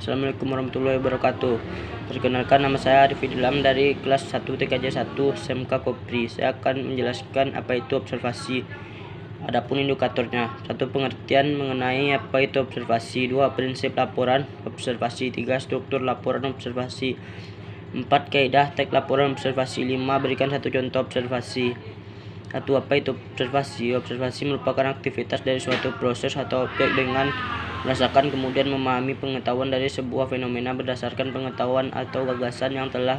Assalamualaikum warahmatullahi wabarakatuh. Perkenalkan, nama saya Arif Idlam dari kelas 1 TKJ 1 SMK Kopri. Saya akan menjelaskan apa itu observasi. Adapun indikatornya: 1. Pengertian mengenai apa itu observasi. 2. Prinsip laporan observasi. 3. Struktur laporan observasi. 4. Kaidah teks laporan observasi. 5. Berikan satu contoh observasi. 1. Apa itu observasi? Observasi merupakan aktivitas dari suatu proses atau objek dengan merasakan kemudian memahami pengetahuan dari sebuah fenomena berdasarkan pengetahuan atau gagasan yang telah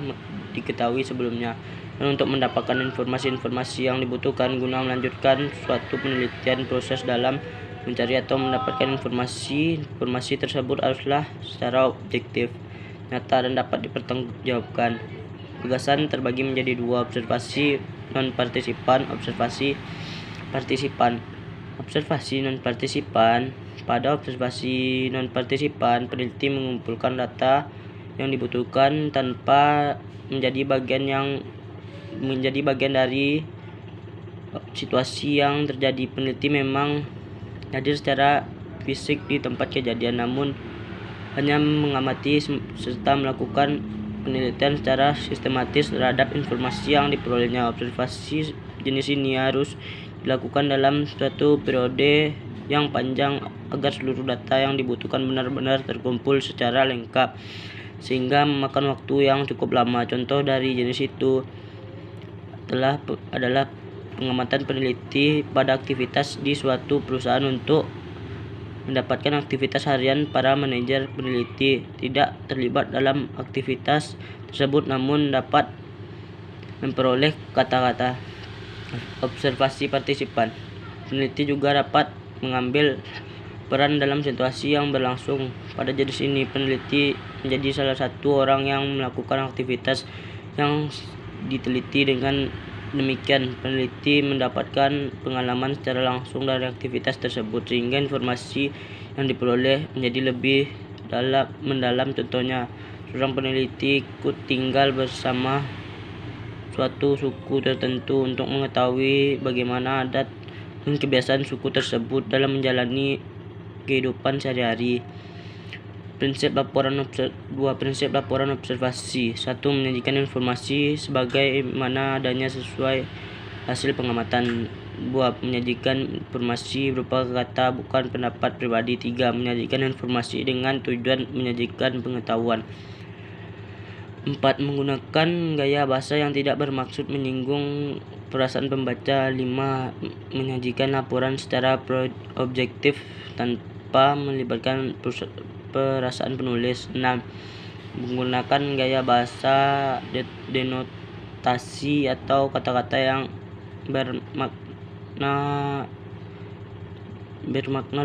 diketahui sebelumnya, dan untuk mendapatkan informasi-informasi yang dibutuhkan guna melanjutkan suatu penelitian. Proses dalam mencari atau mendapatkan informasi tersebut haruslah secara objektif, nyata, dan dapat dipertanggungjawabkan. Gagasan terbagi menjadi dua: observasi non-partisipan, observasi partisipan. Observasi non-partisipan. Pada observasi non-partisipan, peneliti mengumpulkan data yang dibutuhkan tanpa menjadi bagian dari situasi yang terjadi. Peneliti memang hadir secara fisik di tempat kejadian, namun hanya mengamati serta melakukan penelitian secara sistematis terhadap informasi yang diperolehnya. Observasi jenis ini harus dilakukan dalam suatu periode yang panjang agar seluruh data yang dibutuhkan benar-benar terkumpul secara lengkap, sehingga memakan waktu yang cukup lama. Contoh dari jenis itu adalah pengamatan peneliti pada aktivitas di suatu perusahaan. Untuk mendapatkan aktivitas harian, para manajer peneliti tidak terlibat dalam aktivitas tersebut namun dapat memperoleh kata-kata. Observasi partisipan. Peneliti juga dapat mengambil peran dalam situasi yang berlangsung. Pada jenis ini, peneliti menjadi salah satu orang yang melakukan aktivitas yang diteliti. Dengan demikian, peneliti mendapatkan pengalaman secara langsung dari aktivitas tersebut, sehingga informasi yang diperoleh menjadi lebih mendalam. Contohnya, seorang peneliti ikut tinggal bersama suatu suku tertentu untuk mengetahui bagaimana adat dan kebiasaan suku tersebut dalam menjalani kehidupan sehari-hari. Prinsip laporan observasi. 1. Menyajikan informasi sebagaimana adanya sesuai hasil pengamatan. 2. Menyajikan informasi berupa kata, bukan pendapat pribadi. 3. Menyajikan informasi dengan tujuan menyajikan pengetahuan. 4. Menggunakan gaya bahasa yang tidak bermaksud menyinggung perasaan pembaca. 5. Menyajikan laporan secara objektif tanpa melibatkan perasaan penulis. 6. Menggunakan gaya bahasa denotasi atau kata-kata yang bermakna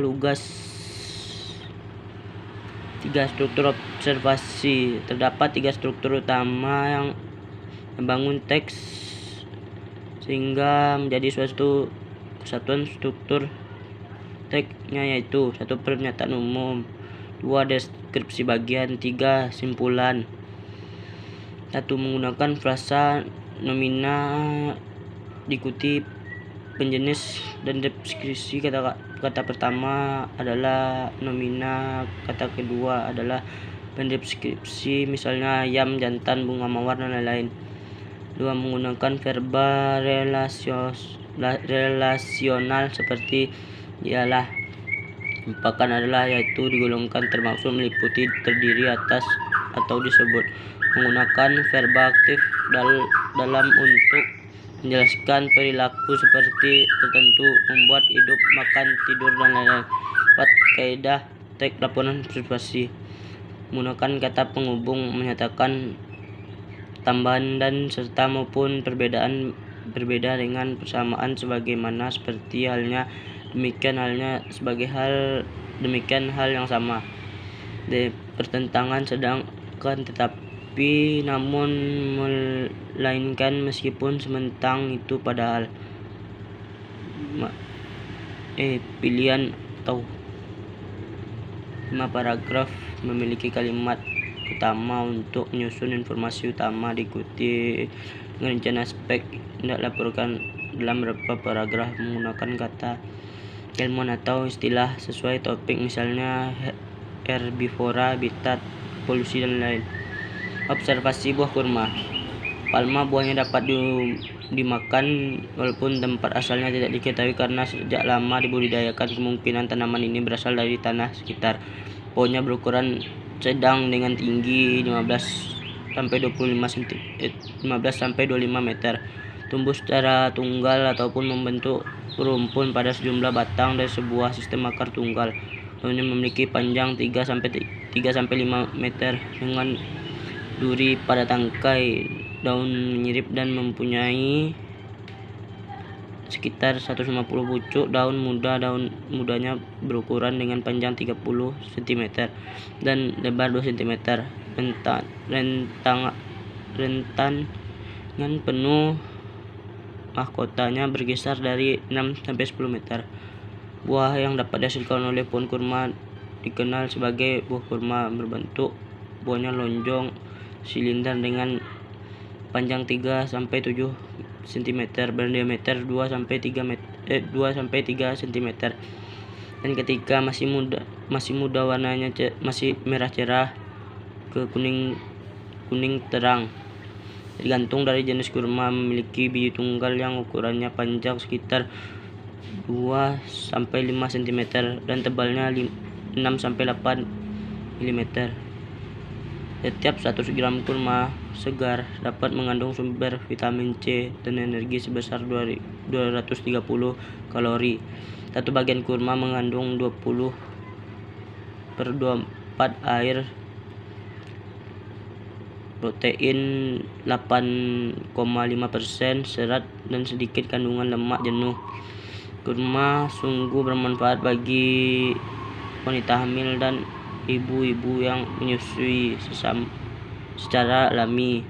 lugas. 3. Struktur observasi. Terdapat 3 struktur utama yang membangun teks sehingga menjadi suatu kesatuan. Struktur teksnya yaitu: 1. Pernyataan umum. 2. Deskripsi bagian. 3. Simpulan. 1. Menggunakan frasa nomina diikuti penjenis dan deskripsi. Kata pertama adalah nomina, kata kedua adalah pendeskripsi, misalnya ayam, jantan, bunga mawar, dan lain-lain. 2. Menggunakan verba relasional seperti ialah, merupakan, adalah, yaitu, digolongkan, termasuk, meliputi, terdiri atas, atau disebut. Menggunakan verba aktif dalam untuk menjelaskan perilaku seperti tertentu: membuat, hidup, makan, tidur, dan lain-lain. 4. Kaidah teks laporan observasi. Menggunakan kata penghubung, menyatakan tambahan dan serta maupun perbedaan berbeda dengan persamaan, sebagaimana, seperti halnya, demikian halnya, demikian hal yang sama. D. Pertentangan, sedangkan, tetapi, namun, melainkan, meskipun, sementang, itu, padahal. Pilihan atau 5. Paragraf memiliki kalimat utama untuk menyusun informasi utama, diikuti dengan rincian aspek yang dilaporkan dalam beberapa paragraf. Menggunakan kata keilmuan atau istilah sesuai topik, misalnya herbivora, habitat, polusi dan lain. Observasi buah kurma. Palma buahnya dapat dimakan walaupun tempat asalnya tidak diketahui karena sejak lama dibudidayakan. Kemungkinan tanaman ini berasal dari tanah sekitar. Pohonnya berukuran sedang dengan tinggi 15 sampai 25 meter. Tumbuh secara tunggal ataupun membentuk rumpun pada sejumlah batang dari sebuah sistem akar tunggal. Daunnya memiliki panjang 3 sampai 5 meter dengan duri pada tangkai. Daun menyirip dan mempunyai sekitar 150 pucuk. Daun mudanya berukuran dengan panjang 30 cm dan lebar 2 cm. Rentangan penuh mahkotanya berkisar dari 6 sampai 10 meter. Buah yang dapat dihasilkan oleh pohon kurma dikenal sebagai buah kurma berbentuk buahnya lonjong silinder dengan panjang 3 sampai 7 cm, berdiameter 2 sampai 3 cm. Dan ketika masih muda warnanya masih merah cerah ke kuning terang. Tergantung dari jenis kurma, memiliki biji tunggal yang ukurannya panjang sekitar 2 sampai 5 cm dan tebalnya 6 sampai 8 mm. Setiap 100 gram kurma segar dapat mengandung sumber vitamin C dan energi sebesar 230 kalori. Satu bagian kurma mengandung 20/24 air, protein 8,5%, serat dan sedikit kandungan lemak jenuh. Kurma sungguh bermanfaat bagi wanita hamil dan ibu-ibu yang menyusui secara alami.